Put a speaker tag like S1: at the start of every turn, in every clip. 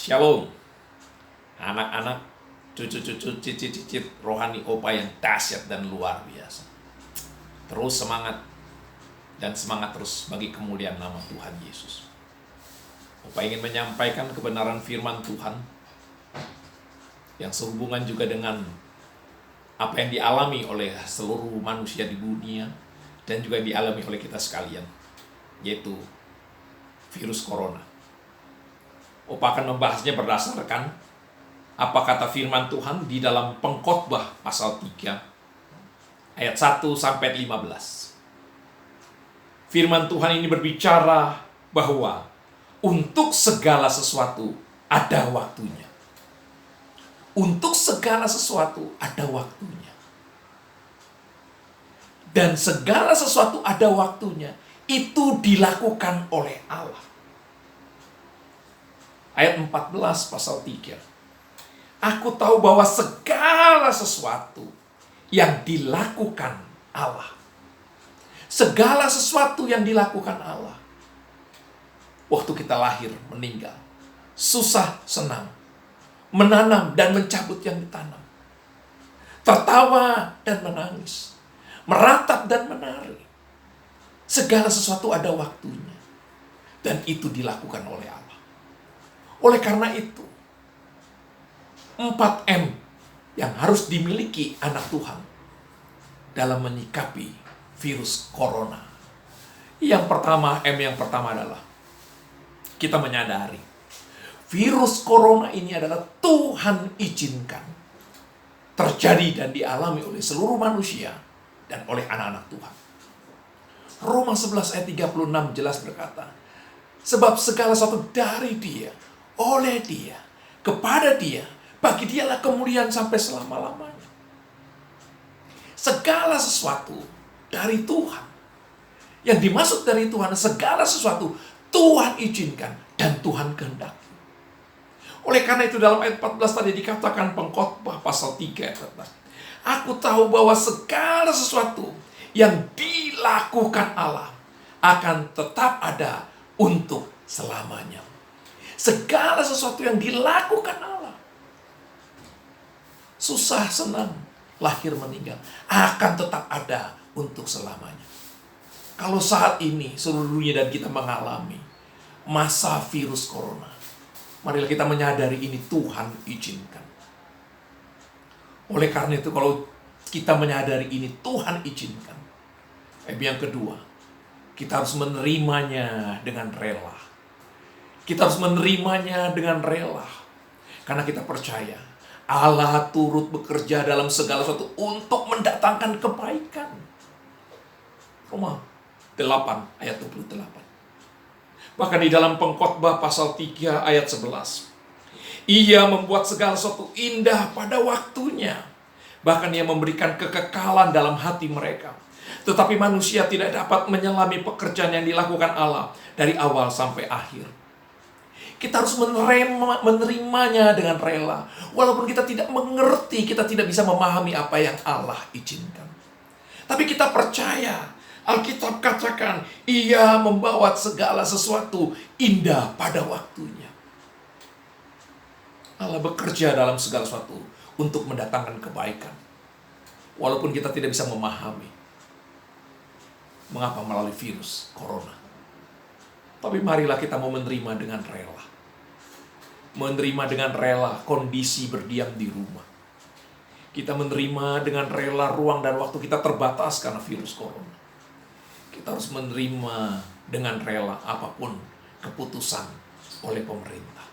S1: Shalom, anak-anak, cucu-cucu, cicit-cicit rohani Opa yang dahsyat dan luar biasa. Terus semangat dan semangat terus bagi kemuliaan nama Tuhan Yesus. Opa ingin menyampaikan kebenaran firman Tuhan yang sehubungan juga dengan apa yang dialami oleh seluruh manusia di dunia dan juga dialami oleh kita sekalian, yaitu virus corona. Opa akan membahasnya berdasarkan apa kata firman Tuhan di dalam Pengkhotbah pasal 3 ayat 1 sampai 15. Firman Tuhan ini berbicara bahwa untuk segala sesuatu ada waktunya. Untuk segala sesuatu ada waktunya. Dan segala sesuatu ada waktunya. Itu dilakukan oleh Allah. Ayat 14 pasal 3. Aku tahu bahwa segala sesuatu yang dilakukan Allah. Segala sesuatu yang dilakukan Allah. Waktu kita lahir, meninggal. Susah, senang. Menanam dan mencabut yang ditanam. Tertawa dan menangis. Meratap dan menari. Segala sesuatu ada waktunya. Dan itu dilakukan oleh Allah. Oleh karena itu, 4M yang harus dimiliki anak Tuhan dalam menyikapi virus corona. Yang pertama, yang pertama adalah kita menyadari virus corona ini adalah Tuhan izinkan terjadi dan dialami oleh seluruh manusia dan oleh anak-anak Tuhan. Roma 11 ayat 36 jelas berkata, sebab segala sesuatu dari Dia, oleh Dia, kepada Dia, bagi Dialah kemuliaan sampai selama-lamanya. Segala sesuatu dari Tuhan. Yang dimaksud dari Tuhan, segala sesuatu Tuhan izinkan dan Tuhan kehendaki. Oleh karena itu dalam ayat 14 tadi dikatakan Pengkhotbah pasal 3 ayat 14. Aku tahu bahwa segala sesuatu yang dilakukan Allah akan tetap ada untuk selamanya. Segala sesuatu yang dilakukan Allah, susah, senang, lahir, meninggal, akan tetap ada untuk selamanya. Kalau saat ini seluruh dunia dan kita mengalami masa virus corona, marilah kita menyadari ini Tuhan izinkan. Oleh karena itu kalau kita menyadari ini Tuhan izinkan, yang kedua, kita harus menerimanya dengan rela. Kita harus menerimanya dengan rela. Karena kita percaya Allah turut bekerja dalam segala sesuatu untuk mendatangkan kebaikan. Roma 8 ayat 28. Bahkan di dalam Pengkhotbah pasal 3 ayat 11. Ia membuat segala sesuatu indah pada waktunya. Bahkan Ia memberikan kekekalan dalam hati mereka. Tetapi manusia tidak dapat menyelami pekerjaan yang dilakukan Allah dari awal sampai akhir. Kita harus menerimanya dengan rela. Walaupun kita tidak mengerti, kita tidak bisa memahami apa yang Allah izinkan. Tapi kita percaya, Alkitab katakan, Ia membawa segala sesuatu indah pada waktunya. Allah bekerja dalam segala sesuatu untuk mendatangkan kebaikan. Walaupun kita tidak bisa memahami mengapa melalui virus corona. Tapi marilah kita mau menerima dengan rela. Menerima dengan rela kondisi berdiam di rumah. Kita menerima dengan rela ruang dan waktu kita terbatas karena virus corona. Kita harus menerima dengan rela apapun keputusan oleh pemerintah.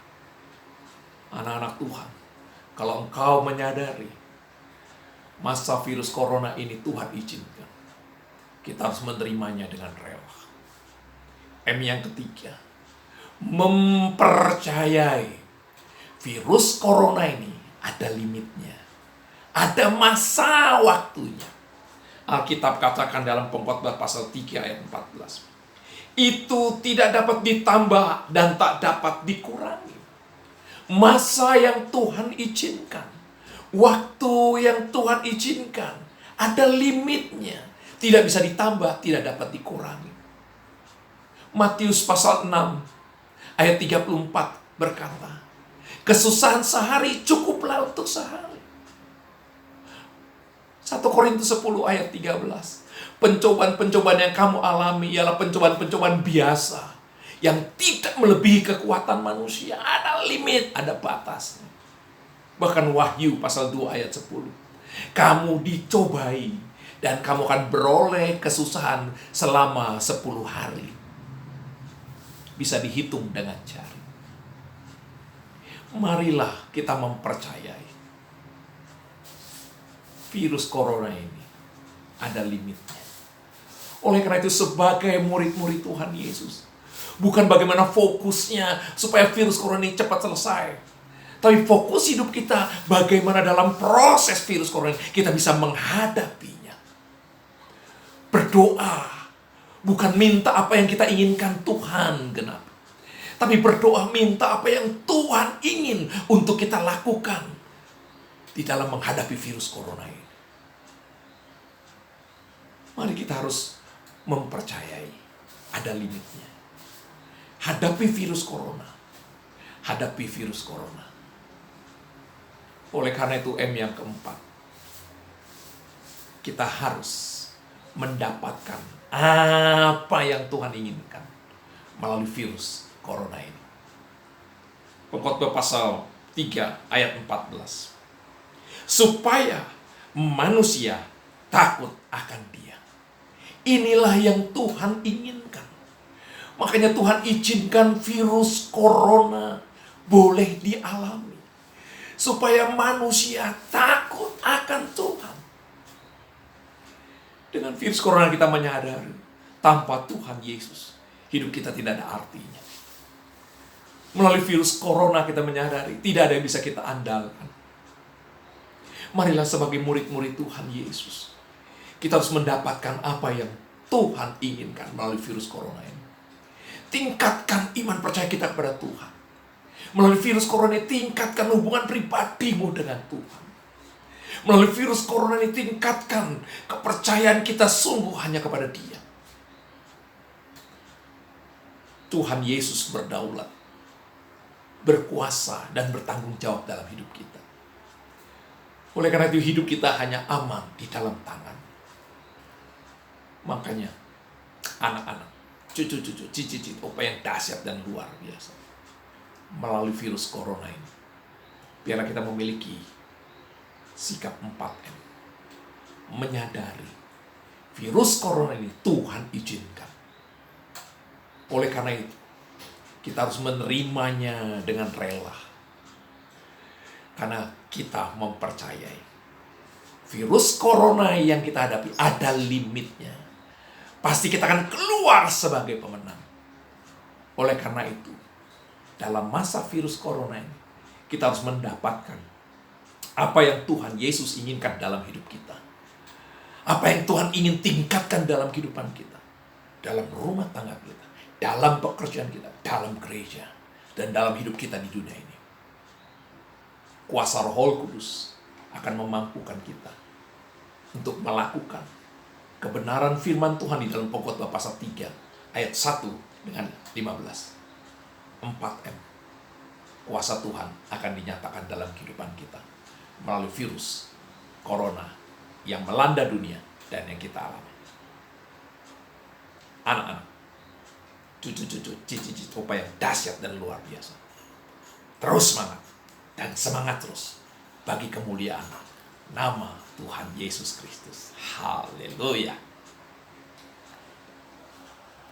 S1: Anak-anak Tuhan, kalau engkau menyadari masa virus corona ini Tuhan izinkan, kita harus menerimanya dengan rela. Yang ketiga, mempercayai virus corona ini ada limitnya. Ada masa waktunya. Alkitab katakan dalam Pengkhotbah pasal 3 ayat 14. Itu tidak dapat ditambah dan tak dapat dikurangi. Masa yang Tuhan izinkan. Waktu yang Tuhan izinkan. Ada limitnya. Tidak bisa ditambah, tidak dapat dikurangi. Matius pasal 6 ayat 34 berkata, Kesusahan sehari cukuplah untuk sehari. 1 Korintus 10 ayat 13. Pencobaan-pencobaan yang kamu alami ialah pencobaan-pencobaan biasa yang tidak melebihi kekuatan manusia. Ada limit, ada batasnya. Bahkan Wahyu pasal 2 ayat 10. Kamu dicobai dan kamu akan beroleh kesusahan selama 10 hari. Bisa dihitung dengan jari. Marilah kita mempercayai virus corona ini ada limitnya. Oleh karena itu sebagai murid-murid Tuhan Yesus, bukan bagaimana fokusnya supaya virus corona ini cepat selesai, tapi fokus hidup kita bagaimana dalam proses virus corona ini kita bisa menghadapinya. Berdoa bukan minta apa yang kita inginkan Tuhan genapi, tapi berdoa minta apa yang Tuhan ingin untuk kita lakukan di dalam menghadapi virus corona ini. Mari kita harus mempercayai ada limitnya. Hadapi virus corona. Hadapi virus corona. Oleh karena itu yang keempat, kita harus mendapatkan apa yang Tuhan inginkan melalui virus corona ini. Pengkhotbah pasal 3 ayat 14. Supaya manusia takut akan Dia. Inilah yang Tuhan inginkan. Makanya Tuhan izinkan virus corona boleh dialami. Supaya manusia takut akan Tuhan. Dengan virus corona kita menyadari, tanpa Tuhan Yesus, hidup kita tidak ada artinya. Melalui virus corona kita menyadari, tidak ada yang bisa kita andalkan. Marilah sebagai murid-murid Tuhan Yesus, kita harus mendapatkan apa yang Tuhan inginkan melalui virus corona ini. Tingkatkan iman percaya kita kepada Tuhan. Melalui virus corona ini tingkatkan hubungan pribadimu dengan Tuhan. Melalui virus corona ini tingkatkan kepercayaan kita sungguh hanya kepada Dia. Tuhan Yesus berdaulat, berkuasa dan bertanggung jawab dalam hidup kita. Oleh karena itu hidup kita hanya aman di dalam tangan. Makanya anak-anak, cucu-cucu, cicit-cicit, apa yang dahsyat dan luar biasa melalui virus corona ini. Biarlah kita memiliki sikap 4M. Menyadari virus corona ini Tuhan izinkan. Oleh karena itu, kita harus menerimanya dengan rela. Karena kita mempercayai virus corona yang kita hadapi ada limitnya. Pasti kita akan keluar sebagai pemenang. Oleh karena itu, dalam masa virus corona ini, kita harus mendapatkan apa yang Tuhan Yesus inginkan dalam hidup kita. Apa yang Tuhan ingin tingkatkan dalam kehidupan kita. Dalam rumah tangga kita. Dalam pekerjaan kita. Dalam gereja. Dan dalam hidup kita di dunia ini. Kuasa Roh Kudus akan memampukan kita untuk melakukan kebenaran firman Tuhan di dalam Pengkhotbah pasal 3 ayat 1 dengan 15. 4M. Kuasa Tuhan akan dinyatakan dalam kehidupan kita melalui virus corona yang melanda dunia dan yang kita alami. Anak-anak, cucu-cucu, cicit-cicit, apa yang dahsyat dan luar biasa. Terus semangat dan semangat terus bagi kemuliaan nama Tuhan Yesus Kristus. Haleluya.